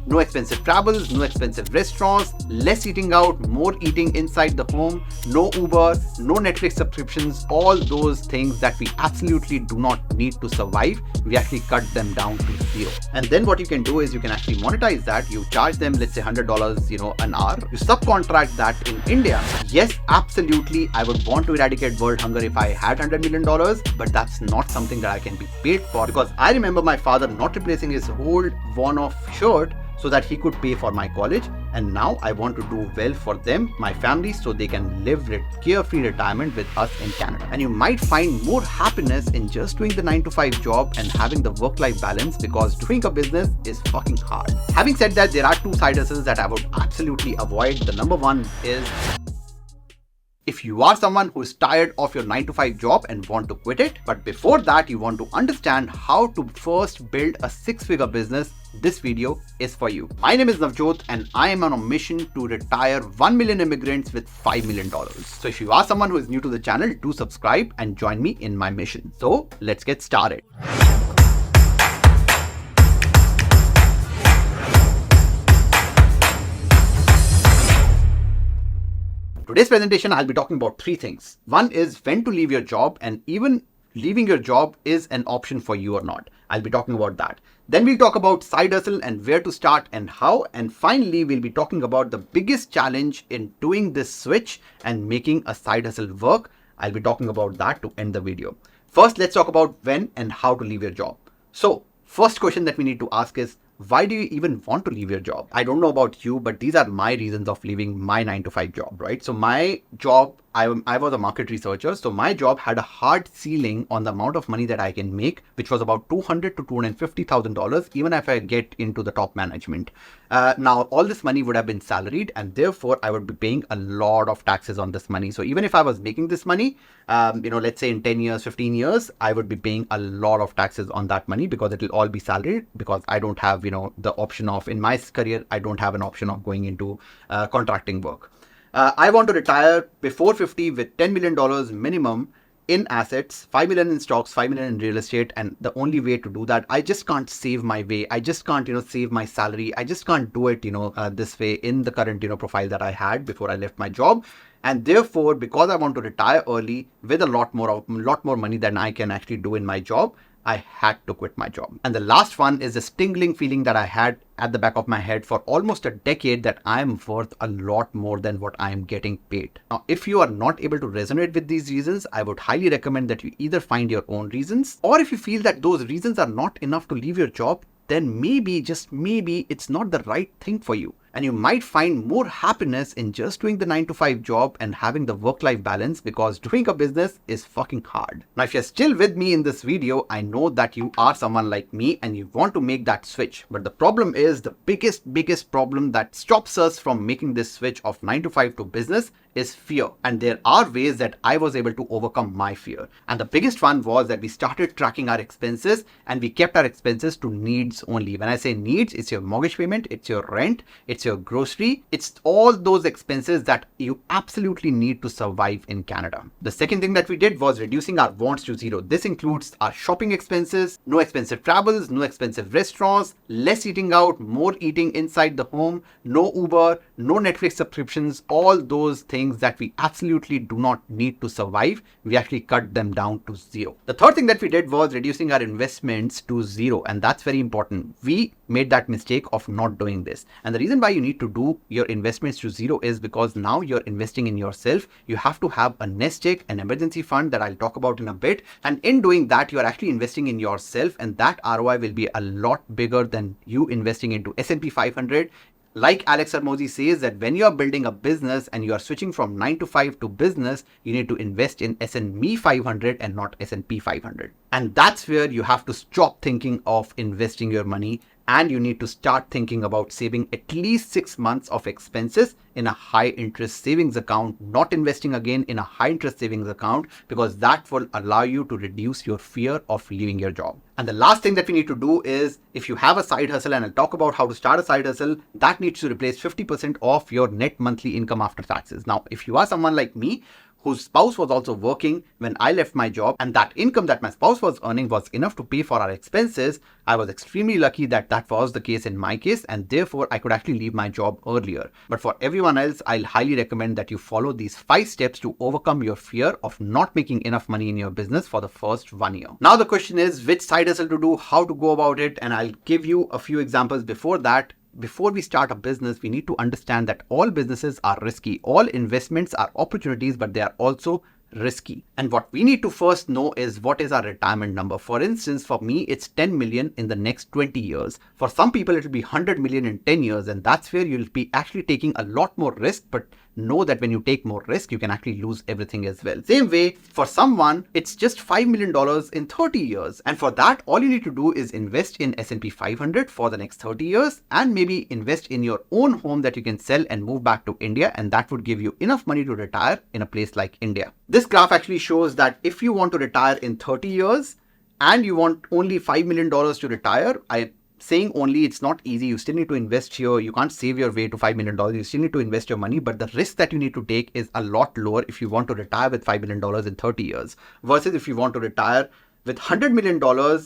no expensive travels, no expensive restaurants, less eating out, more eating inside the home, no Uber, no Netflix subscriptions, all those things that we absolutely do not need to survive, we actually cut them down to zero. And then what you can do is you can actually monetize that. You charge them, let's say $100, an hour. You subcontract that in India. Yes, absolutely, I would want to eradicate world hunger if I had $100 million, but that's not something that I can be paid for, because I remember my father not replacing his old worn-off shirt so that he could pay for my college, and now I want to do well for them, my family, so they can live carefree retirement with us in Canada. And you might find more happiness in just doing the 9-to-5 job and having the work-life balance, because doing a business is fucking hard. Having said that, there are two side hustles that I would absolutely avoid. The number one is, if you are someone who is tired of your 9-to-5 job and want to quit it, but before that you want to understand how to first build a 6-figure business, this video is for you. My name is Navjot and I am on a mission to retire 1 million immigrants with $5 million. So if you are someone who is new to the channel, do subscribe and join me in my mission. So let's get started. Today's presentation, I'll be talking about 3 things. One is when to leave your job, and even leaving your job is an option for you or not. I'll be talking about that. Then we'll talk about side hustle and where to start and how. And finally, we'll be talking about the biggest challenge in doing this switch and making a side hustle work. I'll be talking about that to end the video. First, let's talk about when and how to leave your job. So, first question that we need to ask is, why do you even want to leave your job? I don't know about you, but these are my reasons of leaving my 9-to-5 job, right? So my job, I was a market researcher. So my job had a hard ceiling on the amount of money that I can make, which was about $200,000 to $250,000, even if I get into the top management. Now, all this money would have been salaried, and therefore I would be paying a lot of taxes on this money. So even if I was making this money, let's say in 10 years, 15 years, I would be paying a lot of taxes on that money, because it will all be salaried, because I don't have, the option of, in my career, I don't have an option of going into contracting work. I want to retire before 50 with $10 million minimum in assets, 5 million in stocks, 5 million in real estate. And the only way to do that, I just can't save my way. I just can't, save my salary. I just can't do it, this way in the current, profile that I had before I left my job. And therefore, because I want to retire early with a lot more money than I can actually do in my job, I had to quit my job. And the last one is this tingling feeling that I had at the back of my head for almost a decade, that I am worth a lot more than what I am getting paid. Now, if you are not able to resonate with these reasons, I would highly recommend that you either find your own reasons, or if you feel that those reasons are not enough to leave your job, then maybe, just maybe, it's not the right thing for you. And you might find more happiness in just doing the 9-to-5 job and having the work-life balance, because doing a business is fucking hard. Now, if you're still with me in this video, I know that you are someone like me and you want to make that switch. But the problem is, the biggest problem that stops us from making this switch of 9-to-5 to business is fear. And there are ways that I was able to overcome my fear. And the biggest one was that we started tracking our expenses, and we kept our expenses to needs only. When I say needs, it's your mortgage payment, it's your rent, it's your grocery, it's all those expenses that you absolutely need to survive in Canada. The second thing that we did was reducing our wants to zero. This includes our shopping expenses, no expensive travels, no expensive restaurants, less eating out, more eating inside the home, no Uber, no Netflix subscriptions, all those things that we absolutely do not need to survive. We actually cut them down to zero. The third thing that we did was reducing our investments to zero, and that's very important. We made that mistake of not doing this. And the reason why you need to do your investments to zero is because now you're investing in yourself. You have to have a nest egg, an emergency fund that I'll talk about in a bit. And in doing that, you are actually investing in yourself, and that ROI will be a lot bigger than you investing into S&P 500. Like Alex Hormozi says, that when you are building a business and you are switching from 9-to-5 to business, you need to invest in S&P 500 and not S&P 500. And that's where you have to stop thinking of investing your money, and you need to start thinking about saving at least 6 months of expenses in a high interest savings account, not investing again in a high interest savings account, because that will allow you to reduce your fear of leaving your job. And the last thing that we need to do is, if you have a side hustle, and I'll talk about how to start a side hustle, that needs to replace 50% of your net monthly income after taxes. Now, if you are someone like me whose spouse was also working when I left my job, and that income that my spouse was earning was enough to pay for our expenses. I was extremely lucky that that was the case in my case, and therefore I could actually leave my job earlier. But for everyone else, I'll highly recommend that you follow these 5 steps to overcome your fear of not making enough money in your business for the first 1 year. Now the question is which side hustle to do, how to go about it, and I'll give you a few examples before that. Before we start a business, we need to understand that all businesses are risky. All investments are opportunities, but they are also risky. And what we need to first know is what is our retirement number. For instance, for me, it's 10 million in the next 20 years. For some people, it will be 100 million in 10 years. And that's where you'll be actually taking a lot more risk, but know that when you take more risk, you can actually lose everything as well. Same way, for someone, it's just $5 million in 30 years. And for that, all you need to do is invest in S&P 500 for the next 30 years and maybe invest in your own home that you can sell and move back to India. And that would give you enough money to retire in a place like India. This graph actually shows that if you want to retire in 30 years and you want only $5 million to retire, saying only, it's not easy. You still need to invest here. You can't save your way to $5 million. You still need to invest your money, but the risk that you need to take is a lot lower if you want to retire with $5 million in 30 years versus if you want to retire with $100 million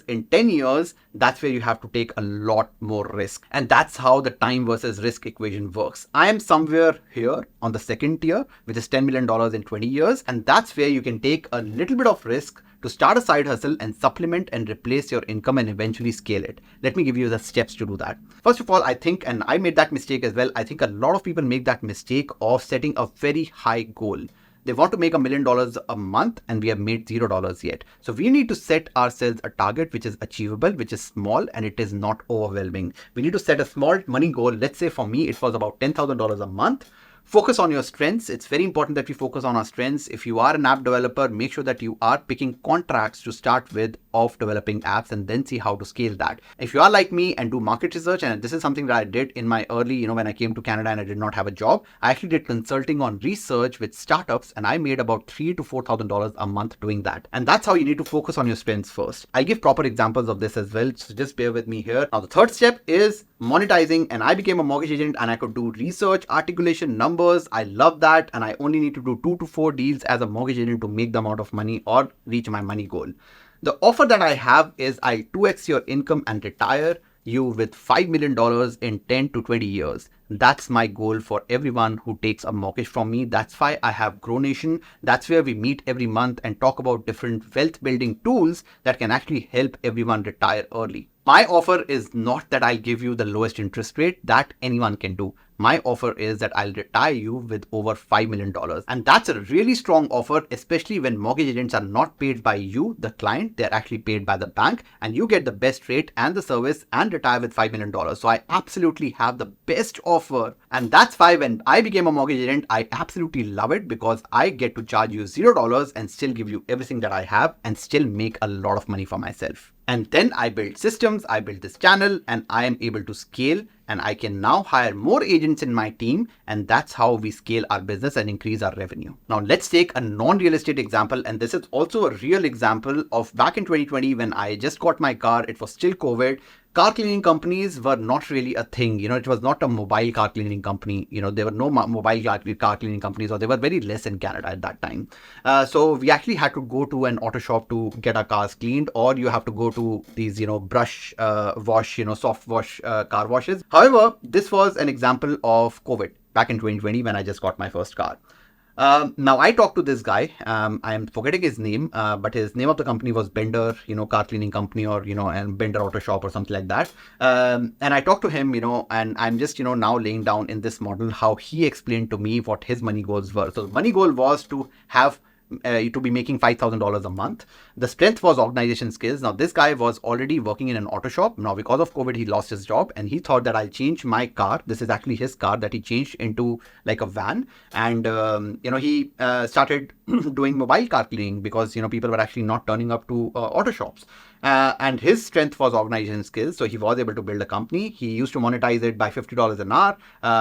in 10 years, that's where you have to take a lot more risk. And that's how the time versus risk equation works. I am somewhere here on the second tier, which is $10 million in 20 years. And that's where you can take a little bit of risk to start a side hustle and supplement and replace your income and eventually scale it. Let me give you the steps to do that. First of all, I think, and I made that mistake as well, I think a lot of people make that mistake of setting a very high goal. They want to make $1 million a month and we have made $0 yet. So we need to set ourselves a target which is achievable, which is small, and it is not overwhelming. We need to set a small money goal. Let's say for me, it was about $10,000 a month. Focus on your strengths. It's very important that we focus on our strengths. If you are an app developer, make sure that you are picking contracts to start with of developing apps and then see how to scale that. If you are like me and do market research, and this is something that I did in my early, when I came to Canada and I did not have a job, I actually did consulting on research with startups and I made about $3,000 to $4,000 a month doing that. And that's how you need to focus on your strengths first. I give proper examples of this as well, so just bear with me here. Now, the third step is monetizing, and I became a mortgage agent and I could do research, articulation, numbers. I love that, and I only need to do 2 to 4 deals as a mortgage agent to make the amount of money or reach my money goal. The offer that I have is I'll 2x your income and retire you with $5 million in 10 to 20 years. That's my goal for everyone who takes a mortgage from me. That's why I have Grow Nation. That's where we meet every month and talk about different wealth building tools that can actually help everyone retire early. My offer is not that I'll give you the lowest interest rate that anyone can do. My offer is that I'll retire you with over $5 million. And that's a really strong offer, especially when mortgage agents are not paid by you, the client, they're actually paid by the bank, and you get the best rate and the service and retire with $5 million. So I absolutely have the best offer. And that's why when I became a mortgage agent, I absolutely love it because I get to charge you $0 and still give you everything that I have and still make a lot of money for myself. And then I build systems, I build this channel, and I am able to scale, and I can now hire more agents in my team, and that's how we scale our business and increase our revenue. Now let's take a non-real estate example, and this is also a real example of back in 2020 when I just got my car. It was still COVID. Car cleaning companies were not really a thing. It was not a mobile car cleaning company. There were no mobile car cleaning companies, or they were very less in Canada at that time. So we actually had to go to an auto shop to get our cars cleaned, or you have to go to these, brush wash, soft wash car washes. However, this was an example of COVID back in 2020 when I just got my first car. Now I talked to this guy, I am forgetting his name, but his name of the company was Bender, car cleaning company, or, and Bender Auto Shop or something like that. And I talked to him, and I'm just, now laying down in this model how he explained to me what his money goals were. So the money goal was to have to be making $5,000 a month. The strength was organization skills. Now this guy was already working in an auto shop. Now because of COVID, he lost his job, and he thought that I'll change my car. This is actually his car that he changed into like a van. And, he started doing mobile car cleaning because, people were actually not turning up to auto shops. And his strength was organization skills. So he was able to build a company. He used to monetize it by $50 an hour.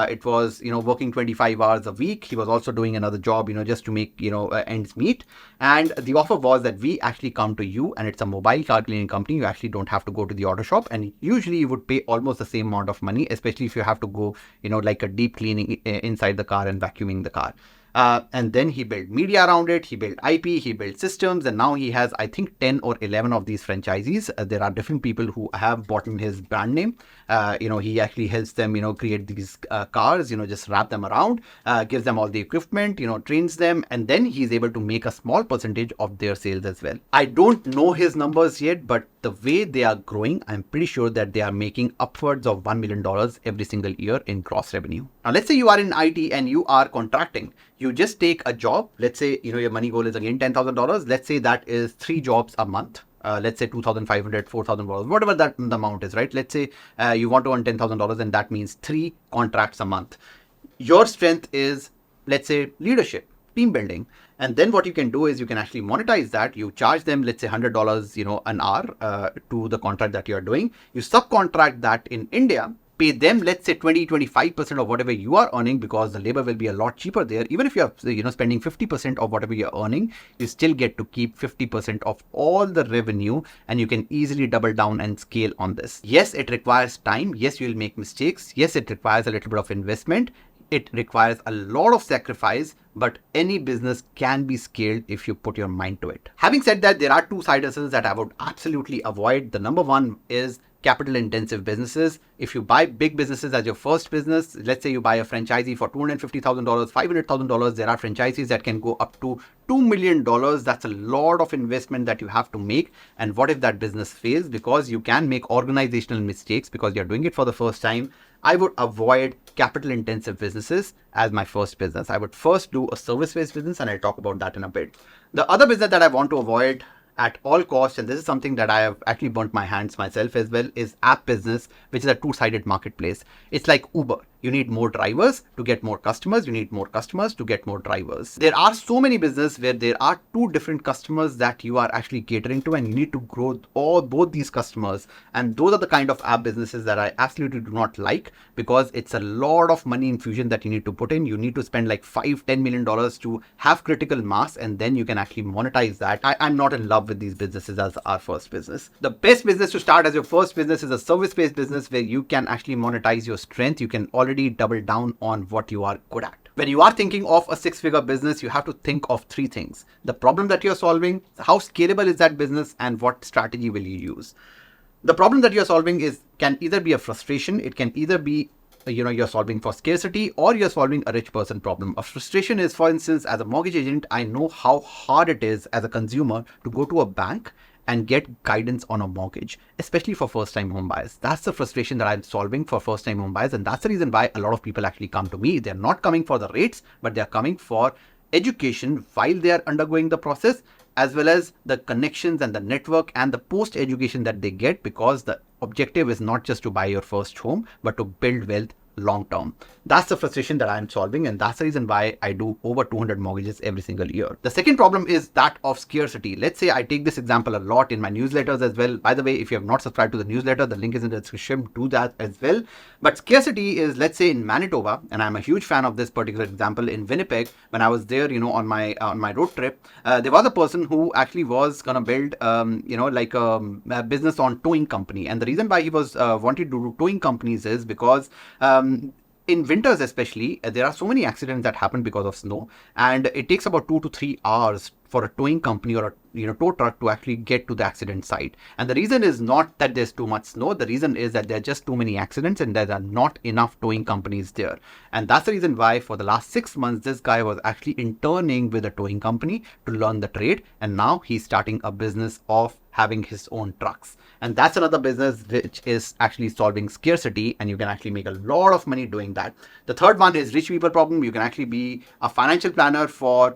It was, working 25 hours a week. He was also doing another job, just to make, ends meet. And the offer was that we actually come to you, and it's a mobile car cleaning company. You actually don't have to go to the auto shop. And usually you would pay almost the same amount of money, especially if you have to go, like a deep cleaning inside the car and vacuuming the car. And then he built media around it, he built IP, he built systems, and now he has, I think, 10 or 11 of these franchisees. There are different people who have bought in his brand name. He actually helps them, create these cars, just wrap them around, gives them all the equipment, trains them, and then he's able to make a small percentage of their sales as well. I don't know his numbers yet, but the way they are growing, I'm pretty sure that they are making upwards of $1 million every single year in gross revenue. Now, let's say you are in IT and you are contracting. You just take a job. Let's say, your money goal is again $10,000. Let's say that is 3 jobs a month. Let's say $2,500, $4,000, whatever that the amount is, right? Let's say you want to earn $10,000 and that means 3 contracts a month. Your strength is, let's say, leadership, team building. And then what you can do is you can actually monetize that. You charge them, let's say $100, an hour to the contract that you're doing. You subcontract that in India, pay them, let's say 20-25% of whatever you are earning, because the labor will be a lot cheaper there. Even if you are spending 50% of whatever you're earning, you still get to keep 50% of all the revenue, and you can easily double down and scale on this. Yes, it requires time. Yes, you'll make mistakes. Yes, it requires a little bit of investment. It requires a lot of sacrifice, but any business can be scaled if you put your mind to it. Having said that, there are 2 side hustles that I would absolutely avoid. The number one is capital intensive businesses. If you buy big businesses as your first business, let's say you buy a franchisee for $250,000, $500,000, there are franchisees that can go up to $2 million. That's a lot of investment that you have to make. And what if that business fails? Because you can make organizational mistakes because you're doing it for the first time. I would avoid capital intensive businesses as my first business. I would first do a service based business, and I'll talk about that in a bit. The other business that I want to avoid at all costs, and this is something that I have actually burnt my hands myself as well, is app business, which is a 2-sided marketplace. It's like Uber. You need more drivers to get more customers. You need more customers to get more drivers. There are so many businesses where there are 2 different customers that you are actually catering to, and you need to grow both these customers. And those are the kind of app businesses that I absolutely do not like, because it's a lot of money infusion that you need to put in. You need to spend like $5-10 million to have critical mass, and then you can actually monetize that. I'm not in love with these businesses as our first business. The best business to start as your first business is a service-based business where you can actually monetize your strength. You can already double down on what you are good at. When you are thinking of a 6-figure business, you have to think of 3 things: the problem that you're solving, how scalable is that business, and what strategy will you use. The problem that you're solving can either be a frustration. It can either be you're solving for scarcity, or you're solving a rich person problem. A frustration is, for instance, as a mortgage agent, I know how hard it is as a consumer to go to a bank and get guidance on a mortgage, especially for first-time home buyers. That's the frustration that I'm solving for first-time home buyers, and that's the reason why a lot of people actually come to me. They're not coming for the rates, but they're coming for education while they are undergoing the process, as well as the connections and the network and the post-education that they get, because the objective is not just to buy your first home, but to build wealth long term. That's the frustration that I'm solving, and that's the reason why I do over 200 mortgages every single year. The second problem is that of scarcity. Let's say I take this example a lot in my newsletters as well. By the way, if you have not subscribed to the newsletter, the link is in the description. Do that as well. But scarcity is, let's say in Manitoba, and I'm a huge fan of this particular example. In Winnipeg, when I was there, on my road trip, there was a person who actually was gonna build, like a business on towing company. And the reason why he was wanted to do towing companies is because in winters especially, there are so many accidents that happen because of snow, and it takes about 2 to 3 hours for a towing company or a tow truck to actually get to the accident site. And the reason is not that there's too much snow. The reason is that there are just too many accidents and there are not enough towing companies there. And that's the reason why for the last 6 months, this guy was actually interning with a towing company to learn the trade. And now he's starting a business of having his own trucks. And that's another business which is actually solving scarcity, and you can actually make a lot of money doing that. The third one is rich people problem. You can actually be a financial planner for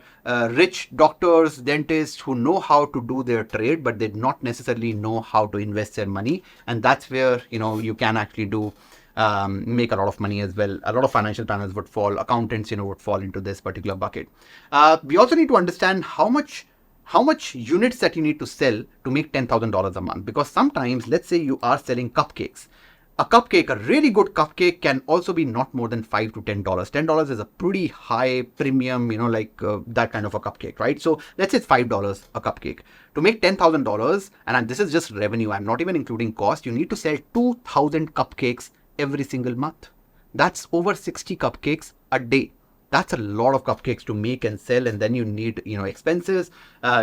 rich doctors, dentists who know how to do their trade, but they not necessarily know how to invest their money. And that's where, you can actually make a lot of money as well. A lot of financial planners would fall, accountants, would fall into this particular bucket. We also need to understand how much units that you need to sell to make $10,000 a month. Because sometimes, let's say you are selling cupcakes. A cupcake, a really good cupcake, can also be not more than $5 to $10. $10 is a pretty high premium, that kind of a cupcake, right? So let's say it's $5 a cupcake. To make $10,000, and this is just revenue, I'm not even including cost, you need to sell 2,000 cupcakes every single month. That's over 60 cupcakes a day. That's a lot of cupcakes to make and sell, and then you need, expenses.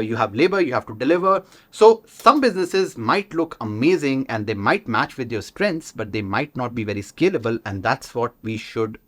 You have labor, you have to deliver. So some businesses might look amazing and they might match with your strengths, but they might not be very scalable, and that's what we should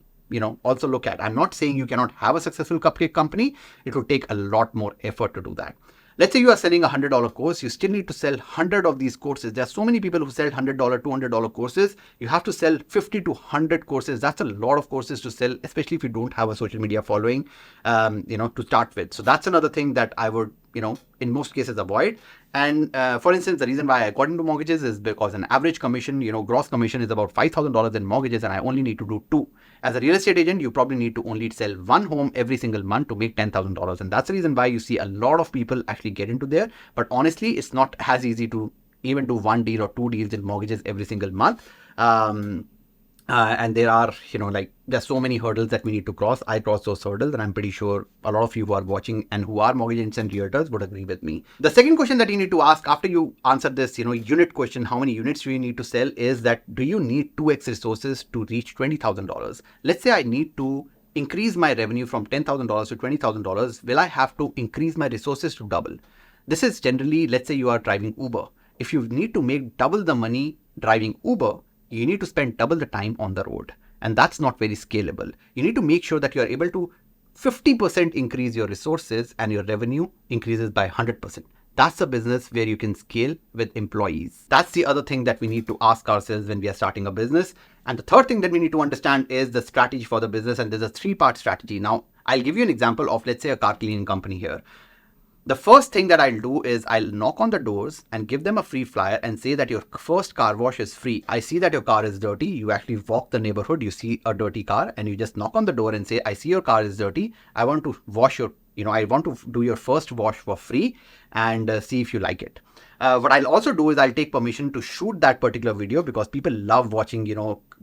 also look at. I'm not saying you cannot have a successful cupcake company. It will take a lot more effort to do that. Let's say you are selling a $100 course, you still need to sell 100 of these courses. There are so many people who sell $100, $200 courses. You have to sell 50 to 100 courses. That's a lot of courses to sell, especially if you don't have a social media following, to start with. So that's another thing that I would, in most cases avoid. And for instance, the reason why I got into mortgages is because an average commission, gross commission is about $5,000 in mortgages, and I only need to do 2. As a real estate agent, you probably need to only sell 1 home every single month to make $10,000. And that's the reason why you see a lot of people actually get into there. But honestly, it's not as easy to even do 1 deal or 2 deals in mortgages every single month. And there are, there's so many hurdles that we need to cross. I cross those hurdles, and I'm pretty sure a lot of you who are watching and who are mortgage agents and realtors would agree with me. The second question that you need to ask after you answer this, unit question, how many units do you need to sell, is that do you need 2x resources to reach $20,000? Let's say I need to increase my revenue from $10,000 to $20,000. Will I have to increase my resources to double? This is generally, let's say you are driving Uber. If you need to make double the money driving Uber, you need to spend double the time on the road. And that's not very scalable. You need to make sure that you're able to 50% increase your resources and your revenue increases by 100%. That's a business where you can scale with employees. That's the other thing that we need to ask ourselves when we are starting a business. And the third thing that we need to understand is the strategy for the business. And there's a 3-part strategy. Now, I'll give you an example of, let's say, a car cleaning company here. The first thing that I'll do is I'll knock on the doors and give them a free flyer and say that your first car wash is free. I see that your car is dirty. You actually walk the neighborhood, you see a dirty car, and you just knock on the door and say, I see your car is dirty. I want to wash your, I want to do your first wash for free and see if you like it. What I'll also do is I'll take permission to shoot that particular video because people love watching,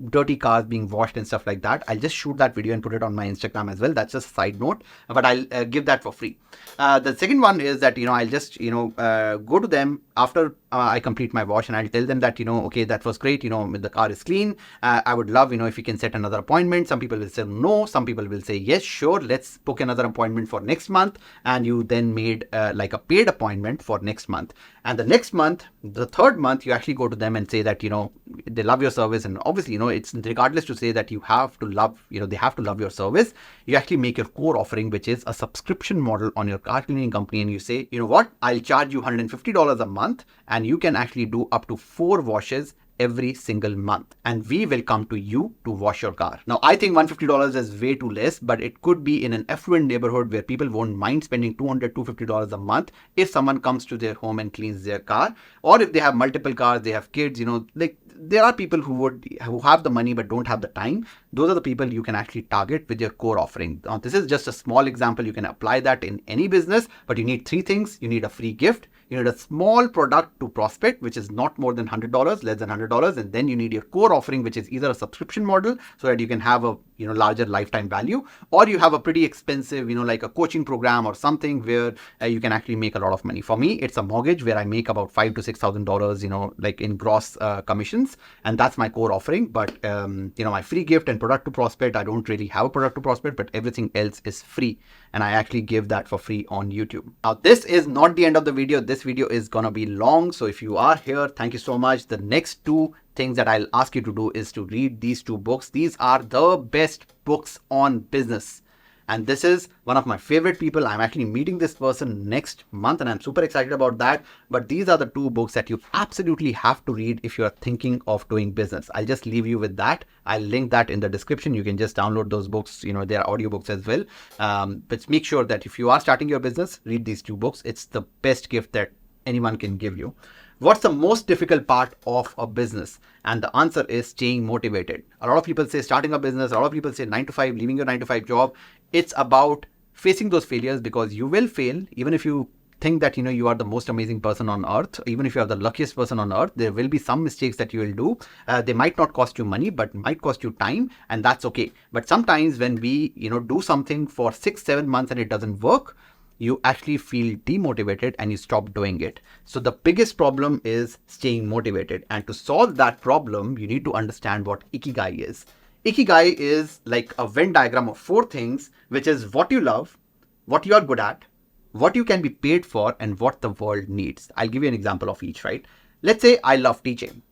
dirty cars being washed and stuff like that. I'll just shoot that video and put it on my Instagram as well. That's just a side note, but I'll give that for free. The second one is that, I'll just, go to them after I complete my wash and I'll tell them that, okay, that was great. The car is clean. I would love, if you can set another appointment. Some people will say no. Some people will say, yes, sure. Let's book another appointment for next month. And you then made like a paid appointment for next month. And the next month, the third month, you actually go to them and say that, they love your service. And obviously, it's regardless to say that you have to love, they have to love your service. You actually make your core offering, which is a subscription model on your car cleaning company. And you say, you know what, I'll charge you $150 a month and you can actually do up to 4 washes every single month, and we will come to you to wash your car. Now, I think $150 is way too less, but it could be in an affluent neighborhood where people won't mind spending $200, $250 a month if someone comes to their home and cleans their car, or if they have multiple cars, they have kids, like there are people who have the money but don't have the time. Those are the people you can actually target with your core offering. Now, this is just a small example. You can apply that in any business, but you need 3 things. You need a free gift. You need a small product to prospect, which is not more than $100, less than $100. And then you need your core offering, which is either a subscription model so that you can have a larger lifetime value, or you have a pretty expensive, like a coaching program or something where you can actually make a lot of money. For me, it's a mortgage where I make about $5,000 to $6,000, like in gross commissions. And that's my core offering. But, my free gift and product to prospect, I don't really have a product to prospect, but everything else is free. And I actually give that for free on YouTube. Now, this is not the end of the video. This video is going to be long. So if you are here, thank you so much. The next 2 things that I'll ask you to do is to read these 2 books. These are the best books on business. And this is one of my favorite people. I'm actually meeting this person next month and I'm super excited about that. But these are the 2 books that you absolutely have to read if you're thinking of doing business. I'll just leave you with that. I'll link that in the description. You can just download those books. They are audiobooks as well. But make sure that if you are starting your business, read these 2 books. It's the best gift that anyone can give you. What's the most difficult part of a business? And the answer is staying motivated. A lot of people say starting a business. A lot of people say 9 to 5, leaving your 9 to 5 job. It's about facing those failures because you will fail. Even if you think that, you are the most amazing person on earth, even if you are the luckiest person on earth, there will be some mistakes that you will do. They might not cost you money, but might cost you time, and that's okay. But sometimes when we, do something for 6-7 months and it doesn't work, you actually feel demotivated and you stop doing it. So the biggest problem is staying motivated. And to solve that problem, you need to understand what Ikigai is. Ikigai is like a Venn diagram of four things, which is what you love, what you are good at, what you can be paid for, and what the world needs. I'll give you an example of each, right? Let's say I love teaching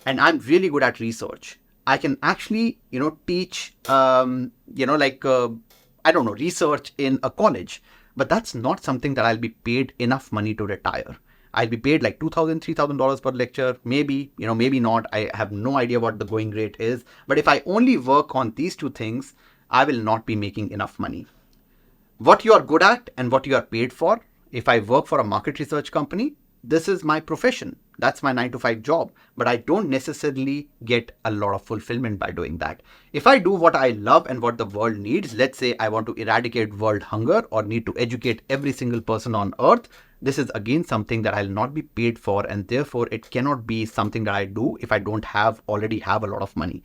and I'm really good at research. I can actually, teach, I don't know, research in a college, but that's not something that I'll be paid enough money to retire. I'll be paid like $2,000, $3,000 per lecture. Maybe, maybe not. I have no idea what the going rate is. But if I only work on these two things, I will not be making enough money. What you are good at and what you are paid for. If I work for a market research company, this is my profession. That's my 9 to 5 job, but I don't necessarily get a lot of fulfillment by doing that. If I do what I love and what the world needs, let's say I want to eradicate world hunger or need to educate every single person on earth, this is again something that I'll not be paid for, and therefore it cannot be something that I do if I don't already have a lot of money.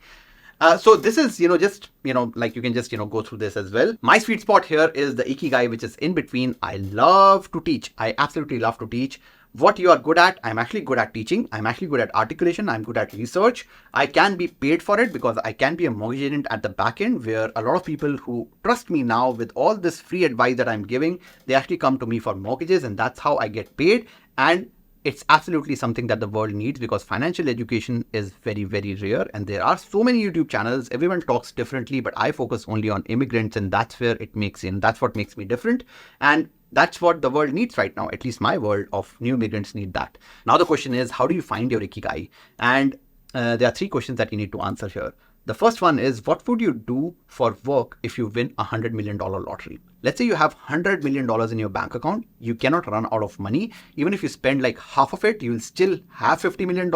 So this is, just, like you can just, go through this as well. My sweet spot here is the Ikigai, which is in between. I love to teach. I absolutely love to teach. What you are good at, I'm actually good at teaching. I'm actually good at articulation. I'm good at research. I can be paid for it because I can be a mortgage agent at the back end, where a lot of people who trust me now with all this free advice that I'm giving, they actually come to me for mortgages, and that's how I get paid. And it's absolutely something that the world needs, because financial education is very, very rare. And there are so many YouTube channels. Everyone talks differently, but I focus only on immigrants, and that's where that's what makes me different. And that's what the world needs right now. At least my world of new immigrants need that. Now the question is, how do you find your Ikigai? And there are 3 questions that you need to answer here. The first one is, what would you do for work if you win $100 million lottery? Let's say you have $100 million in your bank account. You cannot run out of money. Even if you spend like half of it, you will still have $50 million.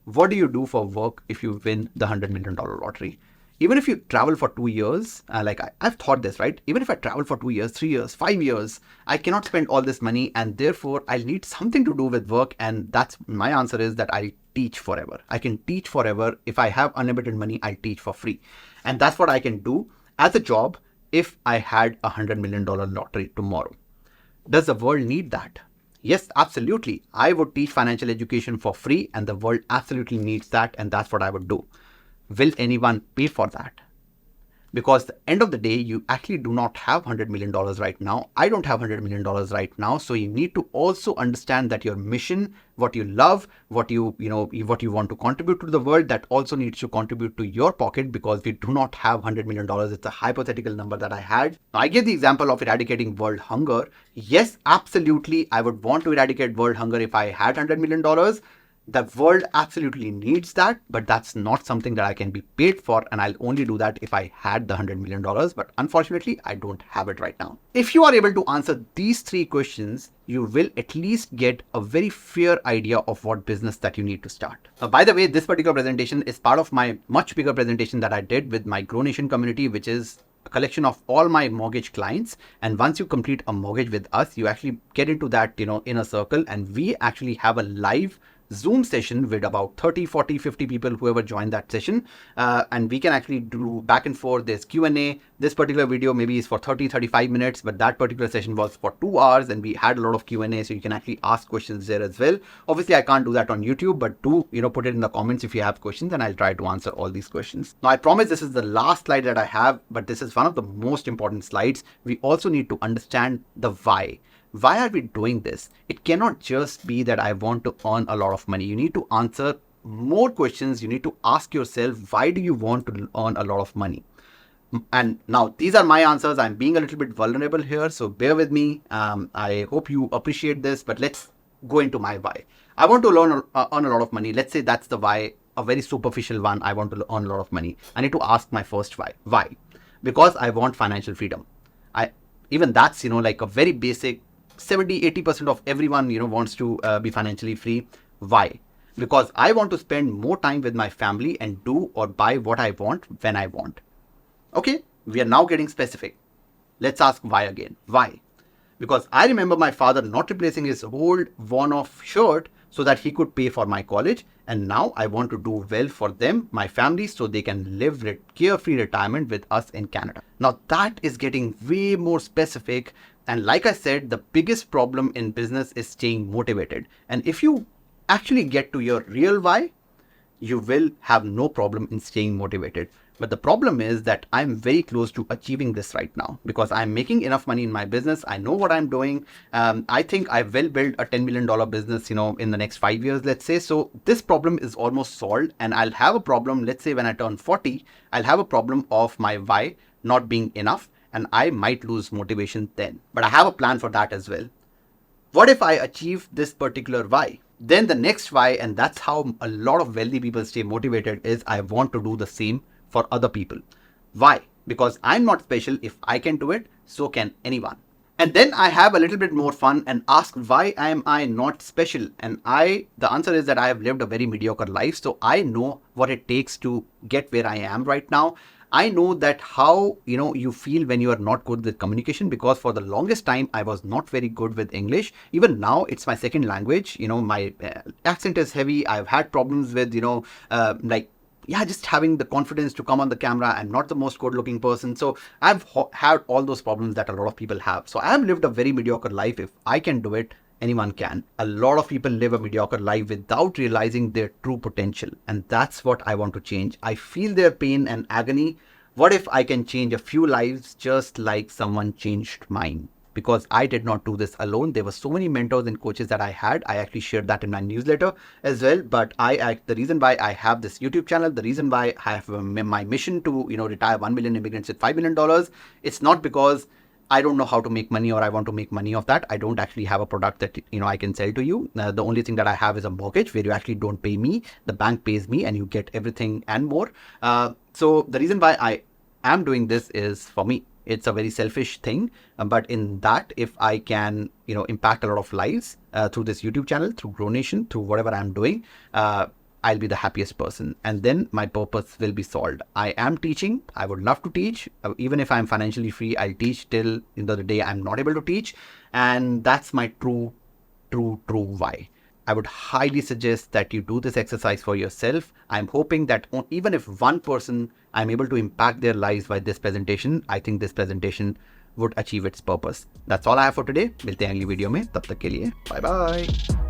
What do you do for work if you win the $100 million lottery? Even if you travel for 2 years, I've thought this, right? Even if I travel for 2 years, 3 years, 5 years, I cannot spend all this money, and therefore I'll need something to do with work. And that's my answer is that I'll teach forever. I can teach forever. If I have unlimited money, I'll teach for free. And that's what I can do as a job if I had $100 million lottery tomorrow. Does the world need that? Yes, absolutely. I would teach financial education for free, and the world absolutely needs that. And that's what I would do. Will anyone pay for that? Because at the end of the day, you actually do not have $100 million right now. I don't have $100 million right now. So you need to also understand that your mission, what you love, what you want to contribute to the world, that also needs to contribute to your pocket, because we do not have $100 million. It's a hypothetical number that I had. Now, I gave the example of eradicating world hunger. Yes, absolutely. I would want to eradicate world hunger if I had $100 million. The world absolutely needs that, but that's not something that I can be paid for, and I'll only do that if I had the $100 million, but unfortunately, I don't have it right now. If you are able to answer these 3 questions, you will at least get a very fair idea of what business that you need to start. By the way, this particular presentation is part of my much bigger presentation that I did with my Grow Nation community, which is a collection of all my mortgage clients. And once you complete a mortgage with us, you actually get into that, inner circle, and we actually have a live Zoom session with about 30, 40, 50 people, whoever joined that session. And we can actually do back and forth. There's Q&A. This particular video maybe is for 30, 35 minutes, but that particular session was for 2 hours, and we had a lot of Q&A, so you can actually ask questions there as well. Obviously, I can't do that on YouTube, but do, put it in the comments if you have questions, and I'll try to answer all these questions. Now, I promise this is the last slide that I have, but this is one of the most important slides. We also need to understand the why. Why are we doing this? It cannot just be that I want to earn a lot of money. You need to answer more questions. You need to ask yourself, why do you want to earn a lot of money? And now these are my answers. I'm being a little bit vulnerable here, so bear with me. I hope you appreciate this, but let's go into my why. I want to earn a lot of money. Let's say that's the why, a very superficial one. I want to earn a lot of money. I need to ask my first why. Why? Because I want financial freedom. Even that's, like a very basic 70-80% of everyone, wants to be financially free. Why? Because I want to spend more time with my family and do or buy what I want when I want. Okay, we are now getting specific. Let's ask why again. Why? Because I remember my father not replacing his old worn-off shirt so that he could pay for my college, and now I want to do well for them, my family, so they can live carefree retirement with us in Canada. Now that is getting way more specific. And like I said, the biggest problem in business is staying motivated. And if you actually get to your real why, you will have no problem in staying motivated. But the problem is that I'm very close to achieving this right now because I'm making enough money in my business. I know what I'm doing. I think I will build a $10 million business, in the next 5 years, let's say. So this problem is almost solved, and I'll have a problem, let's say when I turn 40, I'll have a problem of my why not being enough, and I might lose motivation then. But I have a plan for that as well. What if I achieve this particular why? Then the next why, and that's how a lot of wealthy people stay motivated, is I want to do the same for other people. Why? Because I'm not special. If I can do it, so can anyone. And then I have a little bit more fun and ask, why am I not special? And the answer is that I have lived a very mediocre life. So I know what it takes to get where I am right now. I know that how, you feel when you are not good with communication, because for the longest time, I was not very good with English. Even now, it's my second language. My accent is heavy. I've had problems with, just having the confidence to come on the camera. I'm not the most good looking person. So I've had all those problems that a lot of people have. So I have lived a very mediocre life. If I can do it, anyone can. A lot of people live a mediocre life without realizing their true potential. And that's what I want to change. I feel their pain and agony. What if I can change a few lives just like someone changed mine? Because I did not do this alone. There were so many mentors and coaches that I had. I actually shared that in my newsletter as well. But the reason why I have this YouTube channel, the reason why I have my mission to, retire 1 million immigrants with $5 million, it's not because I don't know how to make money or I want to make money of that. I don't actually have a product that, I can sell to you. The only thing that I have is a mortgage where you actually don't pay me. The bank pays me and you get everything and more. So the reason why I am doing this is for me. It's a very selfish thing, but in that, if I can, impact a lot of lives through this YouTube channel, through Grow Nation, through whatever I'm doing, I'll be the happiest person, and then my purpose will be solved. I am teaching. I would love to teach. Even if I'm financially free, I'll teach till the day I'm not able to teach, and that's my true why. I would highly suggest that you do this exercise for yourself. I'm hoping that even if one person I'm able to impact their lives by this presentation, I think this presentation would achieve its purpose. That's all I have for today. मिलते हैं अगली video में. तब तक के लिए bye bye.